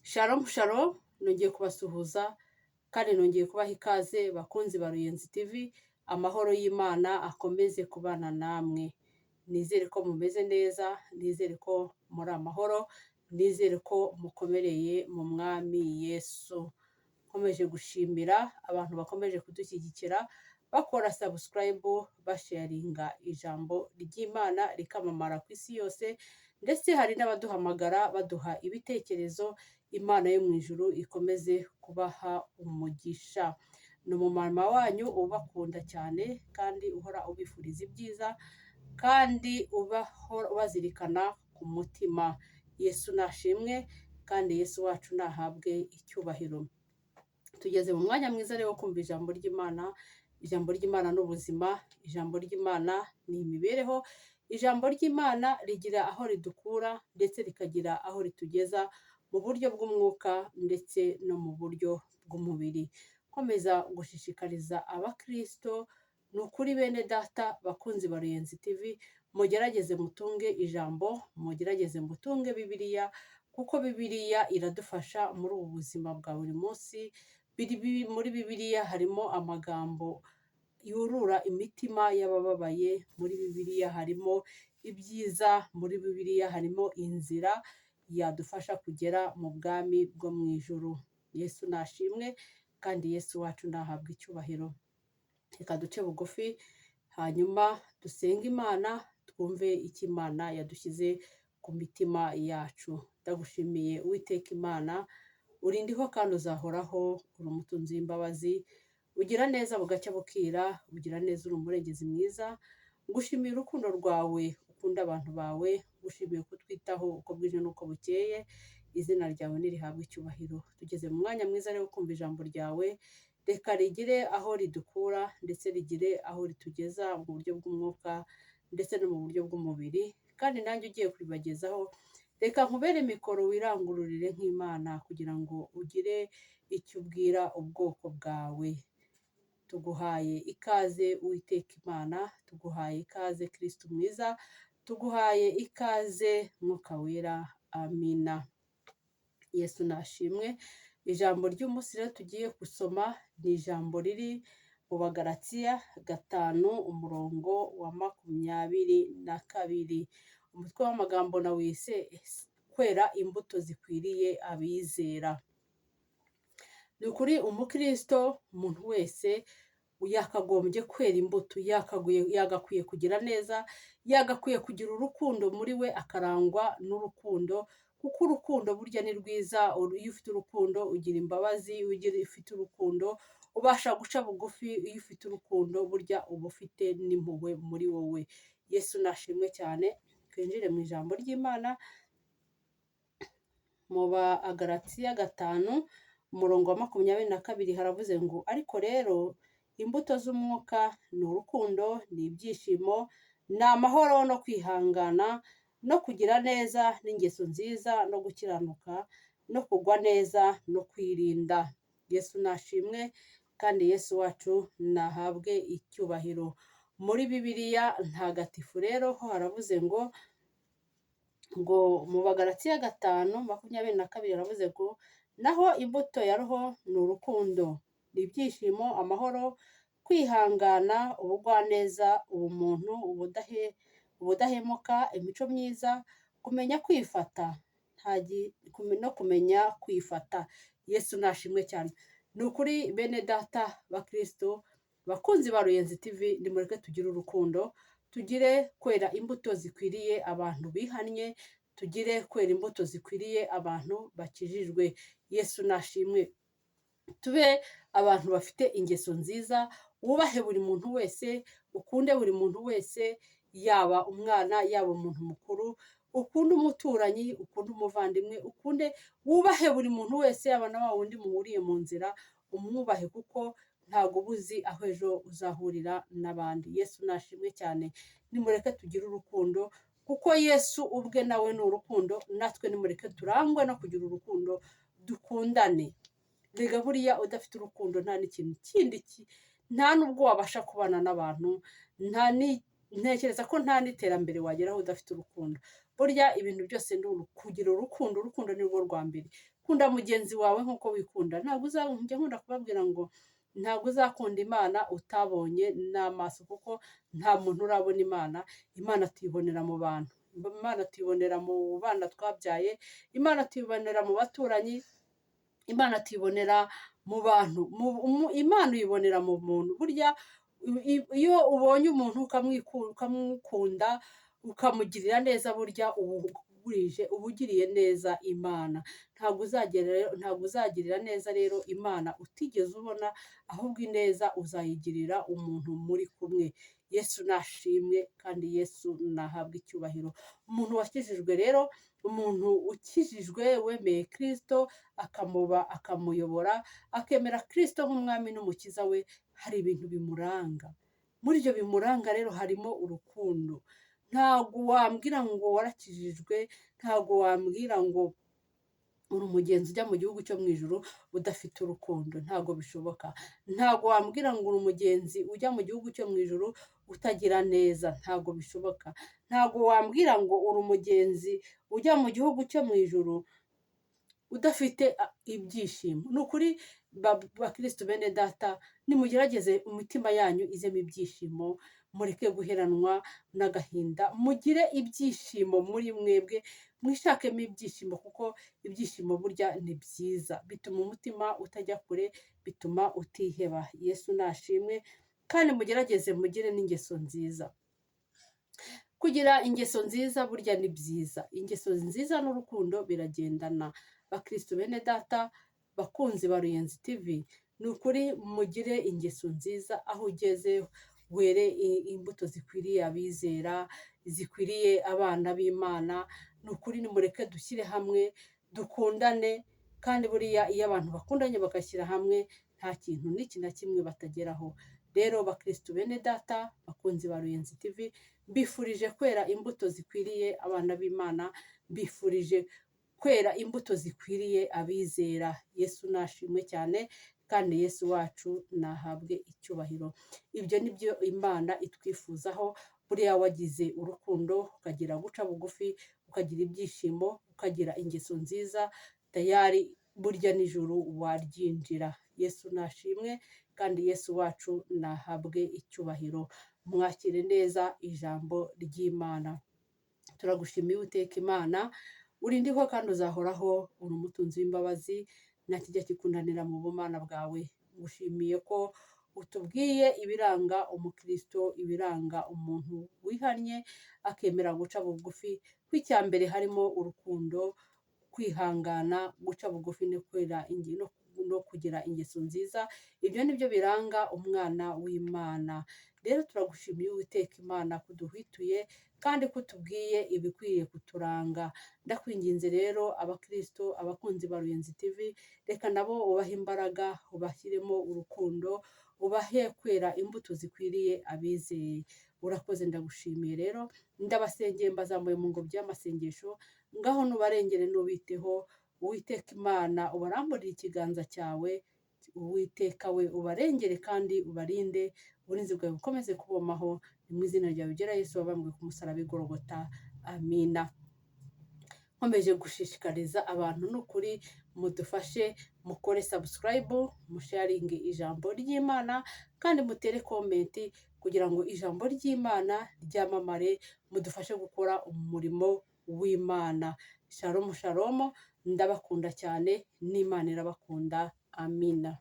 Shalom shalom, nongeye kubasuhuza kandi nongeye kubaha ikaze bakunzi ba Ruyenzi TV. Amahoro y'Imana akomeze kubana namwe. Nizere ko mumeze neza, nizere ko muri amahoro, nizere ko mukomereye mu Mwami Yesu. Nkomeje gushimira abantu bakomeje kudushyigikira, bakora subscribe, basharinga ijambo ry'Imana rikamamara ku isi yose, ndetse hari n'abaduhamagara baduha ibitekerezo. Imana yo mu ijuru ikomeze kubaha umugisha. Ni umumama wanyu ubakunda cyane kandi uhora ubifuriza ibyiza kandi ubazirikana ku mutima. Yesu nashimwe kandi Yesu wacu nahabwe icyubahiro. Tugeze mu mwanya mwiza rero wo kumva ijambo ry'Imana. Ijambo ry'Imana ni ubuzima, ijambo ry'Imana ni imibereho, ijambo ry'Imana rigira aho ridukura ndetse rikagira aho ritugeza mu buryo bw'umwuka ndetse no mu buryo bw'umubiri. Nkomeza gushishikariza abakristo, ni ukuri bene data bakunzi ba Ruyenzi TV, mugerageze mutunge ijambo, mugerageze mutunge Bibiliya, kuko Bibiliya iradufasha muri ubu buzima bwa buri munsi. Muri Bibiliya harimo amagambo yurura imitima y'abababaye, muri Bibiliya harimo ibyiza, muri Bibiliya harimo inzira yadufasha kugera mu bwami bwo mu ijuru. Yesu nashimwe kandi Yesu wacu nahabwa icyubahiro. Reka duce bugufi hanyuma dusenge Imana, twumve icyo Imana yadushyize ku mitima yacu. Ndagushimiye Uwiteka Imana, urindiho kandi uzahoraho, uri umutunzi w'imbabazi, ugira neza bugacya bukira, ugira neza, uri umurengezi mwiza. Ngushimiye urukundo rwawe ukunda abantu bawe, ngushimiye kutwitaho uko bwije n'uko bukeye. Izina ryawe nirihabwe icyubahiro. Tugeze mu mwanya mwiza rero wo kumva ijambo ryawe. Reka rigire aho ridukura ndetse rigire aho ritugeza mu buryo bw'umwuka ndetse no mu buryo bw'umubiri. Kandi nanjye ugiye kuribagezaho, reka nkubere mikoro wirangururire nk'Imana kugira ngo ugire icyo ubwira ubwoko bwawe. Tuguhaye ikaze Uwiteka Imana, tuguhaye ikaze Kristo mwiza, tuguhaye ikaze Mwuka Wera. Amina. Yesu nashimwe. Ijambo ry'umunsi rero tugiye gusoma ni ijambo riri mu Bagalatiya 5 umurongo wa 22. Umutwe w'amagambo nawise kwera imbuto zikwiriye abizera. Ni ukuri umukristo, umuntu wese yakagombye kwera imbuto, yagakwiye kugira neza, yagakwiye kugira urukundo muri we, akarangwa n'urukundo, kuko urukundo burya ni rwiza. Iyo ufite urukundo ugira imbabazi, iyo ufite urukundo ubasha guca bugufi, iyo ufite urukundo burya uba ufite n'impuhwe muri wowe. Yesu nashimwe cyane. Twinjire mu ijambo ry'Imana mu Bagalatiya 5 umurongo wa 22 haravuze ngo, ariko rero imbuto z'umwuka ni urukundo, ni ibyishimo, ni amahoro no kwihangana no kugira neza n'ingeso nziza no gukiranuka no kugwa neza no kwirinda. Yesu nashimwe kandi Yesu wacu nahabwe icyubahiro. Muri Bibiliya ntagatifu rero ho haravuze ngo mu Bagalatiya 5:22 haravuze ngo, naho imbuto ya Roho ni urukundo, ni ibyishimo, amahoro, kwihangana, ubugwaneza, ubumuntu, ubudahemuka, imico myiza, kumenya kwifata no kumenya kwifata. Yesu nashimwe cyane. Ni ukuri bene data bakristo bakunzi ba Ruyenzi TV, nimureke tugire urukundo, tugire kwera imbuto zikwiriye abantu bihannye, tugire kwera imbuto zikwiriye abantu bakijijwe. Yesu nashimwe. Tube abantu bafite ingeso nziza, wubahe buri muntu wese, ukunde buri muntu wese, yaba umwana yaba umuntu mukuru, ukunde umuturanyi, ukunde umuvandimwe, wubahe buri muntu wese, yaba na wa wundi muhuriye mu nzira, umwubahe, kuko ntago ubuzi aho ejo uzahurira n'abandi. Yesu nashimwe cyane. Nimureke tugire urukundo, kuko Yesu ubwe nawe ni urukundo. Natwe nimureke turangwe no kugira urukundo, dukundane. Rega buriya udafite urukundo nta n'ikintu kindi, nta nubwo wabasha kubana n'abantu, nta ntekereza ko nta n'iterambere wageraho udafite urukundo. Burya ibintu byose ni kugira urukundo, urukundo ni rwo rwa mbere. Kunda mugenzi wawe nk'uko wikunda. Njya nkunda kubabwira ngo ntabwo uzakunda Imana utabonye n'amaso, kuko nta muntu urabona Imana. Imana tuyibonera mu bantu, Imana tuyibonera mu bana twabyaye, Imana tuyibonera mu baturanyi, Imana tuyibonera mu bantu. Imana uyibonera mu muntu. Burya iyo ubonye umuntu ukamukunda, ukamugirira neza, burya uba ugiriye neza Imana. Ntabwo uzagirira neza rero Imana utigeze ubona, ahubwo ineza uzayigirira umuntu muri kumwe. Yesu nashimwe kandi Yesu nahabwe icyubahiro. Umuntu wakijijwe rero, umuntu ukijijwe wemeye Kristo, akamuyobora, akemera Kristo nk'umwami n'umukiza we, hari ibintu bimuranga. Muri ibyo bimuranga rero harimo urukundo. Ntabwo wambwira ngo warakijijwe, ntabwo wambwira ngo uri umugenzi ujya mu gihugu cyo mu ijuru udafite urukundo. Ntabwo bishoboka. Ntabwo wambwira ngo uri umugenzi ujya mu gihugu cyo mu ijuru utagira neza. Ntabwo bishoboka. Ntabwo wambwira ngo uri umugenzi ujya mu gihugu cyo mu ijuru udafite ibyishimo. Ni ukuri bakristo bene data, nimugerageze imitima yanyu izemo ibyishimo, mureke guheranwa n'agahinda, mugire ibyishimo muri mwebwe, mwishakemo ibyishimo, kuko ibyishimo burya ni byiza, bituma umutima utajya kure, bituma utiheba. Yesu nashimwe. Kandi mugerageze mugire n'ingeso nziza. Kugira ingeso nziza burya ni byiza. Ingeso nziza n'urukundo biragendana. Bakristo bene data, bakunzi ba Ruyenzi TV, ni ukuri mugire ingeso nziza. Aho ugeze were imbuto zikwiriye abizera, zikwiriye abana b'Imana. Ni ukuri nimureke dushyire hamwe, dukundane, kandi buriya iyo abantu bakundanye bagashyira hamwe, nta kintu n'iki na kimwe batageraho. Rero bakristo bene data, bakunzi ba Ruyenzi TV, mbifurije kwera imbuto zikwiriye abana b'Imana, mbifurije kwera imbuto zikwiriye abizera. Yesu nashimwe cyane kandi Yesu wacu nahabwe icyubahiro. Ibyo ni byo Imana itwifuzaho. Buriya wagize urukundo, ukagira guca bugufi, ukagira ibyishimo, ukagira ingeso nziza, tayari burya n'ijuru waryinjira. Yesu nashimwe kandi Yesu wacu nahabwe icyubahiro. Mwakire neza ijambo ry'Imana. Turagushimiye Uwiteka Imana, urindiho kandi uzahoraho, uri umutunzi w'imbabazi, nta kijya kikunanira mu bumana bwawe. Ngushimiye ko utubwiye ibiranga umukristo, ibiranga umuntu wihannye akemera guca bugufi, ko icya mbere harimo urukundo, kwihangana, guca bugufi no kugira ingeso nziza. Ibyo ni byo biranga umwana w'Imana. Rero turagushimiye Uwiteka Imana ko uduhwituye kandi ko utubwiye ibikwiriye kuturanga. Ndakwinginze rero abakristo, abakunzi ba Ruyenzi TV, reka nabo ubahe imbaraga, ubashyiremo urukundo, ubahe kwera imbuto zikwiriye abizeye. Urakoze, ndagushimiye rero. Ndabasengeye mbazamuye mu ngobyi y'amasengesho, ngaho nubarengere n'ubiteho. Uwiteka Imana ubaramburire ikiganza cyawe. Uwiteka we ubarengere kandi ubarinde, uburinzi bwawe bukomeze kubomaho. Ni mu izina ryawe ugera Yesu wabambwe ku musaraba i Golgota. Amina. Nkomeje gushishikariza abantu, n'ukuri mudufashe mukore subscribe, musharinge ijambo ry'Imana, kandi mutere komenti kugira ngo ijambo ry'Imana ryamamare, mudufashe gukora umurimo w'Imana. Shalom shalom, ndabakunda cyane, n'Imana irabakunda. Amina.